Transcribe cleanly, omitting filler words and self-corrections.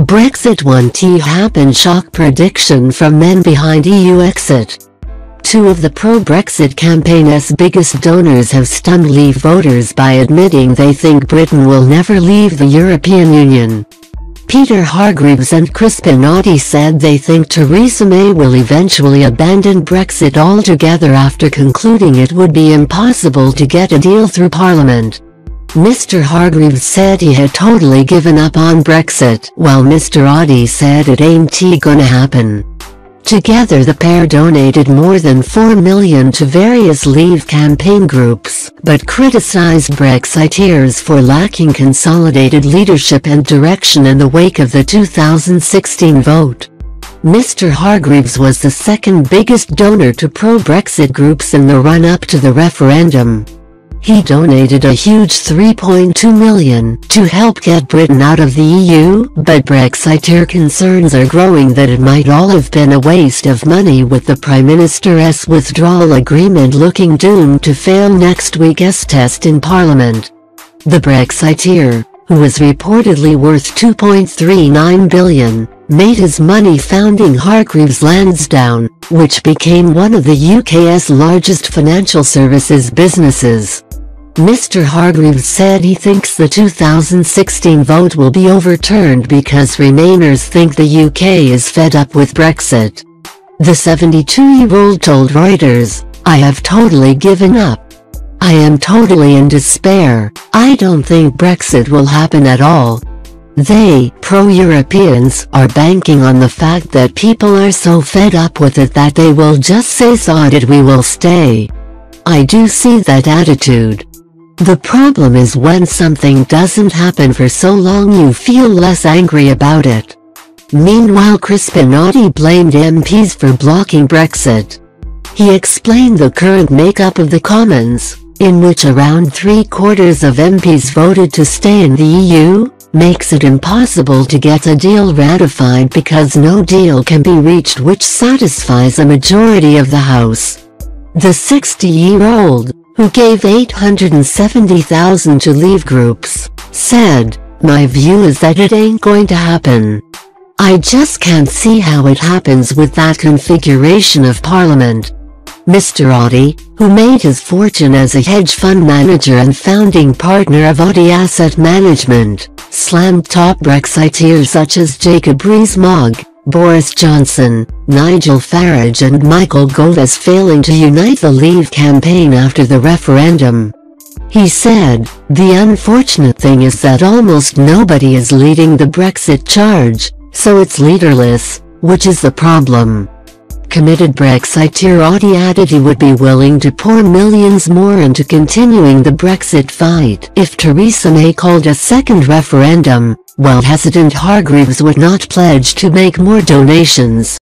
Brexit won't happen. Shock prediction from men behind EU exit. Two of the pro-Brexit campaign's biggest donors have stunned Leave voters by admitting they think Britain will never leave the European Union. Peter Hargreaves and Crispin Oddy said they think Theresa May will eventually abandon Brexit altogether after concluding it would be impossible to get a deal through Parliament. Mr. Hargreaves said he had totally given up on Brexit, while Mr. Oddy said it ain't gonna happen. Together the pair donated more than $4 million to various Leave campaign groups, but criticized Brexiteers for lacking consolidated leadership and direction in the wake of the 2016 vote. Mr. Hargreaves was the second biggest donor to pro-Brexit groups in the run-up to the referendum. He donated a huge $3.2 million to help get Britain out of the EU, but Brexiteer concerns are growing that it might all have been a waste of money, with the Prime Minister's withdrawal agreement looking doomed to fail next week's test in Parliament. The Brexiteer, who was reportedly worth $2.39 billion, made his money founding Hargreaves Landsdown, which became one of the UK's largest financial services businesses. Mr. Hargreaves said he thinks the 2016 vote will be overturned because Remainers think the UK is fed up with Brexit. The 72-year-old told Reuters, "I have totally given up. I am totally in despair. I don't think Brexit will happen at all." They, pro-Europeans, are banking on the fact that people are so fed up with it that they will just say "sod it, we will stay." I do see that attitude. The problem is when something doesn't happen for so long you feel less angry about it. Meanwhile, Crispin Oddy blamed MPs for blocking Brexit. He explained the current makeup of the Commons, in which around 3/4 of MPs voted to stay in the EU, makes it impossible to get a deal ratified because no deal can be reached which satisfies a majority of the House. The 60-year-old, who gave $870,000 to Leave groups, said, "My view is that it ain't going to happen. I just can't see how it happens with that configuration of Parliament." Mr. Oddy, who made his fortune as a hedge fund manager and founding partner of Oddy Asset Management, slammed top Brexiteers such as Jacob Rees-Mogg, Boris Johnson, Nigel Farage and Michael Gove as failing to unite the Leave campaign after the referendum. He said, "The unfortunate thing is that almost nobody is leading the Brexit charge, so it's leaderless, which is the problem." Committed Brexiteer Oddy added he would be willing to pour millions more into continuing the Brexit fight if Theresa May called a second referendum, while hesitant Hargreaves would not pledge to make more donations.